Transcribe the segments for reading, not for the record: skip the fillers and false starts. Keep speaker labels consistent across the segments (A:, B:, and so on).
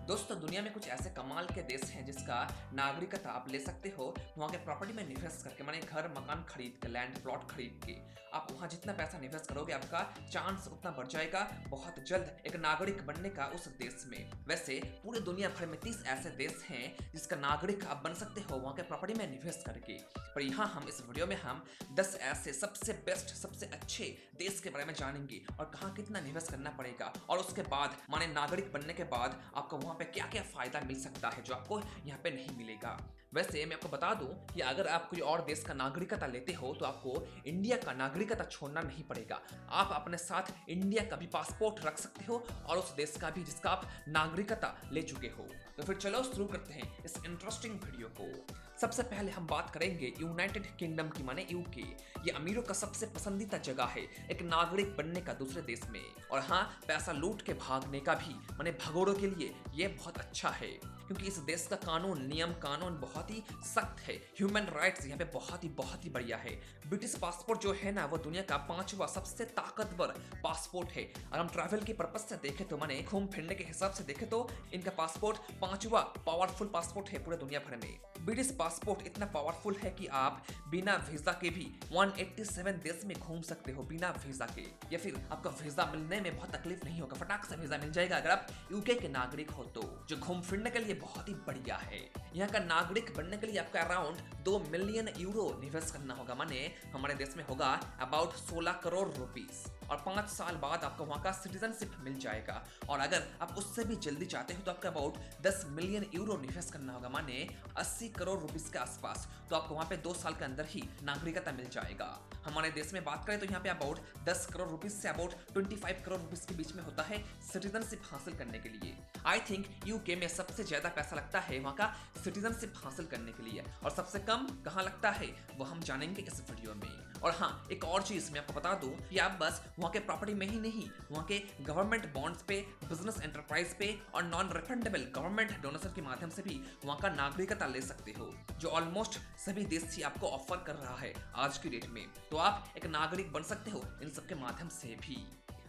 A: दोस्तों दुनिया में कुछ ऐसे कमाल के देश हैं जिसका नागरिकता आप ले सकते हो वहाँ के प्रॉपर्टी में निवेश करके, माने घर मकान खरीद के, लैंड प्लॉट खरीद के। आप वहाँ जितना पैसा निवेश करोगे आपका चांस उतना बढ़ जाएगा बहुत जल्द एक नागरिक बनने का उस देश में। वैसे पूरे दुनिया भर में 30 ऐसे देश हैं जिसका नागरिक आप बन सकते हो वहाँ के प्रॉपर्टी में निवेश करके। पर यहाँ हम इस वीडियो में हम 10 ऐसे सबसे बेस्ट, सबसे अच्छे देश के बारे में जानेंगे और कहाँ कितना निवेश करना पड़ेगा, और उसके बाद माने नागरिक बनने के बाद आपको वहाँ पे क्या क्या फायदा मिल सकता है जो आपको यहाँ पे नहीं मिलेगा। वैसे मैं आपको बता दूं कि अगर आप कोई और देश का नागरिकता लेते हो तो आपको इंडिया का नागरिकता छोड़ना नहीं पड़ेगा। आप अपने साथ इंडिया का भी पासपोर्ट रख सकते हो और उस देश का भी जिसका आप नागरिकता ले चुके हो। तो फिर चलो शुरू करते हैं इस इंटरेस्टिंग वीडियो को। सबसे पहले हम बात करेंगे यूनाइटेड किंगडम की, माने यूके। ये अमीरों का सबसे पसंदीदा जगह है एक नागरिक बनने का दूसरे देश में, और हाँ, पैसा लूट के भागने का भी, माने भगोड़ों के लिए ये बहुत अच्छा है क्योंकि इस देश का कानून, नियम कानून बहुत ही सख्त है। ह्यूमन राइट्स यहाँ पे बहुत ही बढ़िया है। ब्रिटिश पासपोर्ट जो है ना वो दुनिया का 5वां सबसे ताकतवर पासपोर्ट है। अगर हम ट्रैवल के पर्पज से देखें तो, माने घूम फिरने के हिसाब से देखें तो इनका पासपोर्ट 5वां पावरफुल पासपोर्ट है पूरे दुनिया भर में। ब्रिटिश पासपोर्ट इतना पावरफुल है कि आप बिना वीजा के भी 187 देश में घूम सकते हो बिना वीजा के, या फिर आपका वीजा मिलने में बहुत तकलीफ नहीं होगा, फटाक से वीजा मिल जाएगा अगर आप यूके के नागरिक हो तो, जो घूम फिरने के लिए बहुत ही बढ़िया है। यहाँ का नागरिक बनने के लिए आपका अराउंड 2 मिलियन यूरो निवेश करना होगा, माने हमारे देश में होगा अबाउट 16 करोड़ रुपीस, और 5 साल बाद आपको वहाँ का सिटीजनशिप मिल जाएगा। और अगर आप उससे भी जल्दी चाहते हो तो आपका अबाउट 10 मिलियन यूरो निवेश करना होगा, माने 80 करोड़ रुपीस के आसपास, तो आपको वहाँ पे 2 साल के अंदर ही नागरिकता मिल जाएगा। हमारे देश में बात करें तो यहाँ पे about 10 crore rupees say about 25 crore rupees के बीच में होता है सिटीजनशिप हासिल करने के लिए। आई थिंक यूके में सबसे ज्यादा पैसा लगता है वहाँ का सिटीजनशिप हासिल करने के लिए, और सबसे कम कहाँ लगता है वो हम जानेंगे इस वीडियो में। और हाँ, एक और चीज मैं आपको बता दूं कि आप बस वहाँ के प्रॉपर्टी में ही नहीं, वहाँ के गवर्नमेंट बॉन्ड्स पे, बिजनेस एंटरप्राइज पे और नॉन रिफंडेबल गवर्नमेंट डोनेशन के माध्यम से भी वहाँ का नागरिकता ले सकते हो, जो ऑलमोस्ट सभी देश ही आपको ऑफर कर रहा है आज की डेट में। तो आप एक नागरिक बन सकते हो इन सब के माध्यम से भी।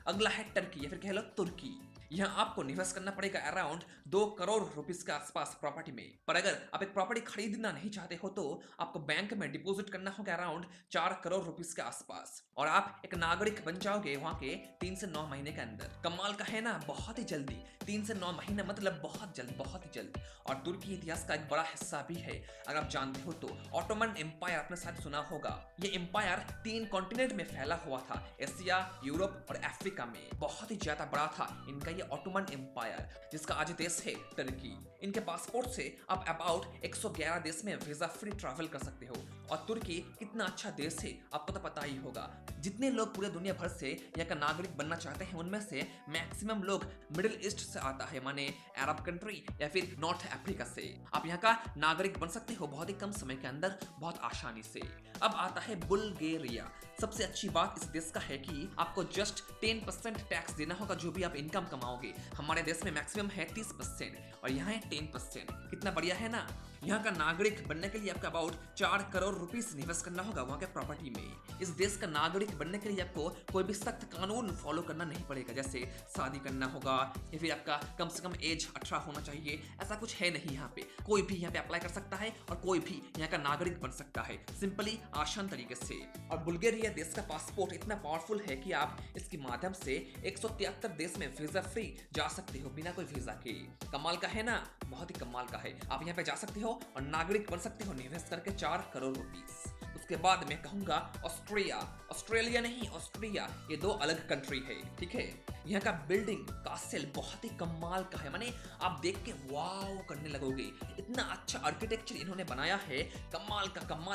A: अगला है टर्की, या फिर कह लो तुर्की। यहाँ आपको निवेश करना पड़ेगा अराउंड 2 करोड़ रुपीस के आसपास प्रॉपर्टी में। पर अगर आप एक प्रॉपर्टी खरीदना नहीं चाहते हो तो आपको बैंक में डिपॉजिट करना होगा अराउंड 4 करोड़ रुपीस के आसपास, और आप एक नागरिक बन जाओगे वहाँ के 3 से 9 महीने के अंदर। कमाल का है ना, बहुत ही जल्दी, 3 से 9 महीने मतलब बहुत जल्द, बहुत ही जल्द। और तुर्की इतिहास का एक बड़ा हिस्सा भी है अगर आप जानते हो तो। ऑटोमन एम्पायर आपने शायद सुना होगा। ये एम्पायर 3 कॉन्टिनेंट में फैला हुआ था, एशिया, यूरोप और अफ्रीका में। बहुत ही ज्यादा बड़ा था इनका ये ऑटोमन एम्पायर, जिसका आज देश है टर्की। इनके पासपोर्ट से आप अबाउट 111 देश में वीजा फ्री ट्रैवल कर सकते हो। और तुर्की कितना अच्छा देश है आपको तो पता ही होगा। जितने लोग पूरे दुनिया भर से यहाँ का नागरिक बनना चाहते हैं उनमें से मैक्सिमम लोग मिडिल ईस्ट से आता है, माने अरब कंट्री या फिर नॉर्थ अफ्रीका से। आप यहाँ का नागरिक बन सकते हो बहुत ही कम समय के अंदर, बहुत आसानी से। अब आता है बुल्गारिया। सबसे अच्छी बात इस देश का है कि आपको जस्ट 10% टैक्स देना होगा जो भी आप इनकम कमाओगे। हमारे देश में मैक्सिमम है 30% और यहाँ है 10%। कितना बढ़िया है ना। यहाँ का नागरिक बनने के लिए आपका अबाउट 4 करोड़ रुपीस निवेश करना होगा वहाँ के प्रॉपर्टी में। इस देश का नागरिक बनने के लिए आपको कोई भी सख्त कानून फॉलो करना नहीं पड़ेगा, जैसे शादी करना होगा या फिर आपका कम से कम एज 18 होना चाहिए, ऐसा कुछ है नहीं। यहाँ पे कोई भी यहाँ पे अप्लाई कर सकता है और कोई भी यहाँ का नागरिक बन सकता है, सिंपली आसान तरीके से। और बुल्गारिया देश का पासपोर्ट इतना पावरफुल है कि आप इसके माध्यम से 173 देश में वीजा फ्री जा सकते हो बिना कोई वीजा के। कमाल का है ना, बहुत ही कमाल का है। आप यहाँ पे जा सकते हो और नागरिक बन सकते हो निवेश करके 4 करोड़ रुपीस। उसके बाद मैं कहूंगा ऑस्ट्रिया। ऑस्ट्रेलिया नहीं, ऑस्ट्रिया, ये 2 अलग कंट्री है, ठीक है। यहाँ का बिल्डिंग कास्टल बहुत ही कमाल का है, माने आप देख के वाव करने लगोगे। इतना अच्छा आर्किटेक्चर इन्होंने बनाया है, कमाल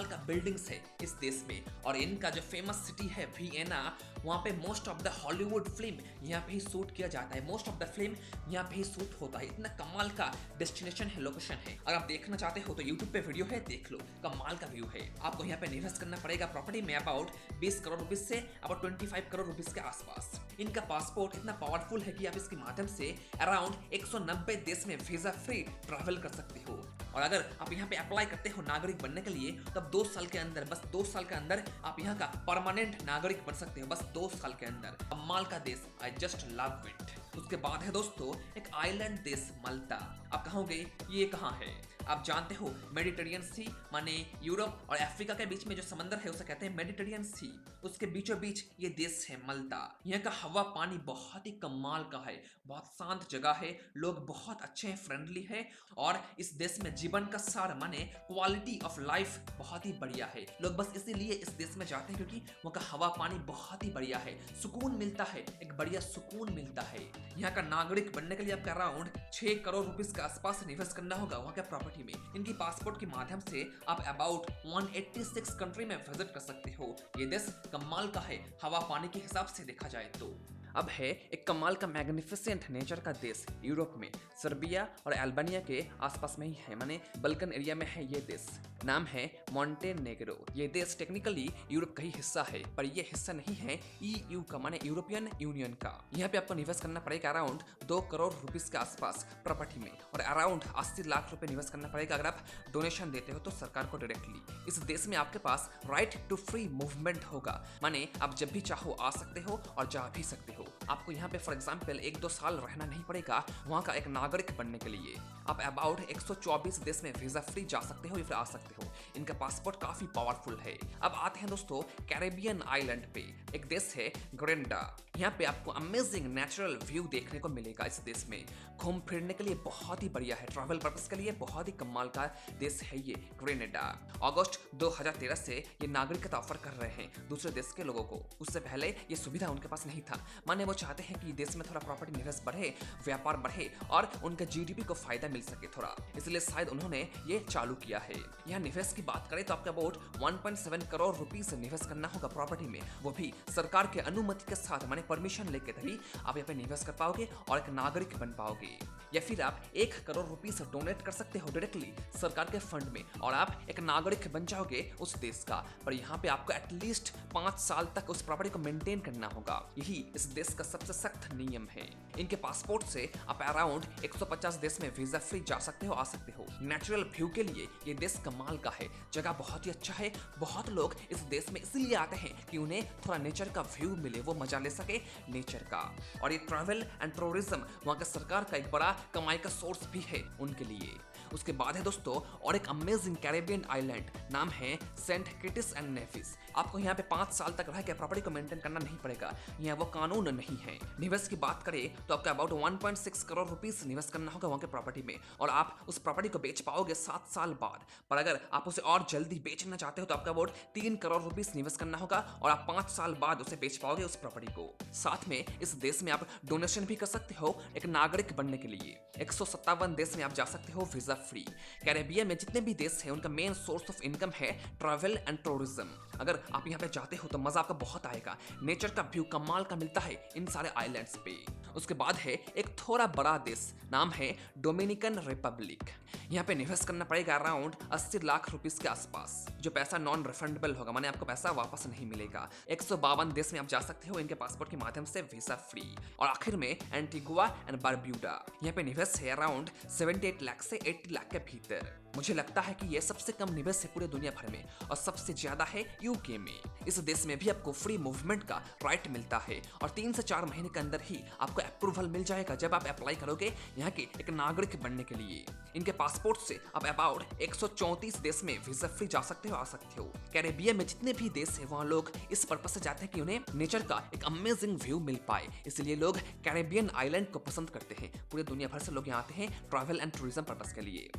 A: का बिल्डिंग्स है इस देश में। और इनका जो फेमस सिटी है वियना, वहाँ पे most of the Hollywood film यहाँ पे ही शूट किया जाता है, मोस्ट ऑफ द फिल्म यहाँ पे ही शूट होता है। इतना कमाल का डेस्टिनेशन है, लोकेशन है। अगर आप देखना चाहते हो तो यूट्यूब पे वीडियो है, देख लो, कमाल का व्यू है। आपको यहाँ पे निवेश करना पड़ेगा प्रॉपर्टी में about 20 crore rupees say about 25 crore rupees के आसपास। इनका पासपोर्ट इतना पावरफुल है कि आप इसके माध्यम से अराउंड 190 देश में वीजा फ्री ट्रैवल कर सकते हो। और अगर आप यहाँ पे अप्लाई करते हो नागरिक बनने के लिए तब 2 साल के अंदर, बस 2 साल के अंदर आप यहाँ का परमानेंट नागरिक बन सकते हो, बस 2 साल के अंदर। कमाल का देश, आई जस्ट लव इट। उसके बाद है दोस्तों एक आइलैंड देश माल्टा। आप कहोगे ये कहाँ है? आप जानते हो मेडिटेरियन सी माने यूरोप और अफ्रीका के बीच में जो समंदर है उसे कहते हैं मेडिटेरियन सी। उसके बीचों बीच ये देश है माल्टा। यहाँ का हवा पानी बहुत ही कमाल का है, बहुत शांत जगह है, लोग बहुत अच्छे हैं, फ्रेंडली है और इस देश में जीवन का सार माने क्वालिटी ऑफ लाइफ बहुत ही बढ़िया है। लोग बस इसीलिए इस देश में जाते हैं क्योंकि वहाँ का हवा पानी बहुत ही बढ़िया है, सुकून मिलता है, एक बढ़िया सुकून मिलता है। यहाँ का नागरिक बनने के लिए आपका अराउंड 6 करोड़ रुपीस के आसपास निवेश करना होगा वहाँ के प्रॉपर्टी में। इनकी पासपोर्ट के माध्यम से आप अबाउट 186 कंट्री में विजिट कर सकते हो। ये देश कमाल का है हवा पानी के हिसाब से देखा जाए तो। अब है एक कमाल का मैग्निफिसेंट नेचर का देश यूरोप में, सर्बिया और अल्बानिया के आसपास में ही है, माने बल्कन एरिया में है ये देश। नाम है मॉन्टेनेग्रो। ये देश टेक्निकली यूरोप का ही हिस्सा है, पर ये हिस्सा नहीं है ईयू का माने यूरोपियन यूनियन का। यहाँ पे आपको निवेश करना पड़ेगा अराउंड 2 करोड़ रुपीस के आसपास प्रॉपर्टी में और अराउंड 80 लाख रुपए निवेश करना पड़ेगा अगर आप डोनेशन देते हो तो सरकार को डायरेक्टली। इस देश में आपके पास राइट टू फ्री मूवमेंट होगा, माने आप जब भी चाहो आ सकते हो और जा भी सकते हो। आपको यहाँ पे फॉर एग्जाम्पल 1-2 साल रहना नहीं पड़ेगा वहाँ का एक नागरिक बनने के लिए। आप अबाउट 124 देश में वीजा फ्री जा सकते हो या फिर आ सकते हो। इनका पासपोर्ट काफी पावरफुल है। अब आते हैं दोस्तों कैरेबियन आइलैंड पे। एक देश है ग्रेनेडा। यहाँ पे आपको अमेजिंग नेचुरल व्यू देखने को मिलेगा। इस देश में घूम फिरने के लिए बहुत ही बढ़िया है, ट्रैवल पर्पस के लिए बहुत ही कमाल का देश है ये ग्रेनेडा। अगस्त 2013 से ये नागरिकता ऑफर कर रहे हैं दूसरे देश के लोगों को। उससे पहले ये सुविधा उनके पास नहीं था, माने वो चाहते हैं कि देश में थोड़ा प्रॉपर्टी निवेश बढ़े, व्यापार बढ़े और उनके जीडीपी को फायदा मिल सके थोड़ा, इसलिए शायद उन्होंने ये चालू किया है। यहाँ निवेश की बात करें तो आपका अबाउट 1.7 करोड़ रुपीस निवेश करना होगा प्रॉपर्टी में, वो भी सरकार के अनुमति के साथ, माने परमिशन लेके तभी आप यहाँ पे निवेश कर पाओगे और एक नागरिक बन पाओगे। या फिर आप 1 करोड़ रुपीस डोनेट कर सकते हो डायरेक्टली सरकार के फंड में और आप एक नागरिक बन जाओगे उस देश का। पर यहाँ पे आपको एटलीस्ट 5 साल तक उस प्रॉपर्टी को मेंटेन करना होगा। यही इस देश का सबसे सख्त नियम है। इनके पासपोर्ट से आप अराउंड 150 देश में वीजा फ्री जा सकते हो, आ सकते हो। नेचुरल व्यू के लिए ये देश कमाल का है, जगह बहुत ही अच्छा है। बहुत लोग इस देश में इसलिए आते हैं कि उन्हें थोड़ा नेचर का व्यू मिले, वो मजा ले सके नेचर का। और ये ट्रैवल एंड टूरिज्म वहाँ का सरकार का एक बड़ा कमाई का सोर्स भी है उनके लिए। उसके बाद है दोस्तों और एक अमेजिंग कैरेबियन आइलैंड, नाम है सेंट किटिस एंड नेविस। आपको यहाँ पे 5 साल तक रह के प्रॉपर्टी को मेंटेन करना नहीं पड़ेगा, यहाँ वो कानून नहीं है। निवेश की बात करें तो आपका अबाउट 1.6 करोड़ रुपीस निवेश करना होगा वहाँ के प्रॉपर्टी में और आप उस प्रॉपर्टी को बेच पाओगे 7 साल बाद। पर अगर आप उसे और जल्दी बेचना चाहते हो तो आपका अबाउट 3 करोड़ रुपीस निवेश करना होगा और आप 5 साल बाद उसे बेच पाओगे उस प्रॉपर्टी को। साथ में इस देश में आप डोनेशन भी कर सकते हो एक नागरिक बनने के लिए। 157 देश में आप जा सकते हो वीजा फ्री। कैरेबियन में जितने भी देश हैं उनका मेन सोर्स ऑफ इनकम है ट्रैवल एंड टूरिज्म। अगर आप यहाँ पे जाते हो तो मजा आपका बहुत आएगा, नेचर का व्यू कमाल का मिलता है इन सारे आइलैंड्स पे। उसके बाद है एक थोड़ा बड़ा देश, नाम है डोमिनिकन रिपब्लिक। यहाँ पे निवेश करना पड़ेगा अराउंड 80 लाख रुपीस के आसपास, जो पैसा नॉन रिफंडेबल होगा, माने आपको पैसा वापस नहीं मिलेगा। 152 देश में आप जा सकते हो इनके पासपोर्ट के माध्यम से वीजा फ्री। और आखिर में एंटीगुआ एंड बारब्यूडा। यहाँ पे निवेश है अराउंड 78 लाख से 80 लाख के भीतर। मुझे लगता है कि यह सबसे कम निवेश है पूरे दुनिया भर में और सबसे ज्यादा है यूके में। इस देश में भी आपको फ्री मूवमेंट का राइट मिलता है और 3 से 4 महीने के अंदर ही आपको अप्रूवल मिल जाएगा जब आप अप्लाई करोगे यहाँ के एक नागरिक बनने के लिए। इनके पासपोर्ट से आप अबाउट 134 देश में वीजा फ्री जा सकते हो, आ सकते हो। कैरेबियन में जितने भी देश है वहाँ लोग इस पर्पज से जाते हैं कि उन्हें नेचर का एक अमेजिंग व्यू मिल पाए, इसलिए लोग कैरेबियन आइलैंड को पसंद करते हैं। पूरे दुनिया भर से लोग यहाँ आते हैं ट्रैवल एंड टूरिज्म पर्पज के लिए।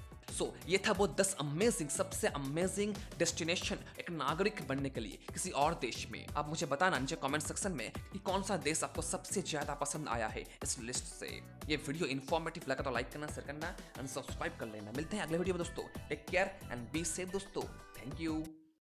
A: ये था वो 10 अमेजिंग, सबसे अमेजिंग डेस्टिनेशन एक नागरिक बनने के लिए किसी और देश में। आप मुझे बताना नीचे कमेंट सेक्शन में कि कौन सा देश आपको सबसे ज्यादा पसंद आया है इस लिस्ट से। ये वीडियो इन्फॉर्मेटिव लगा तो लाइक करना, शेयर करना एंड सब्सक्राइब कर लेना। मिलते हैं अगले वीडियो में दोस्तों। Take care and be safe दोस्तों। Thank you.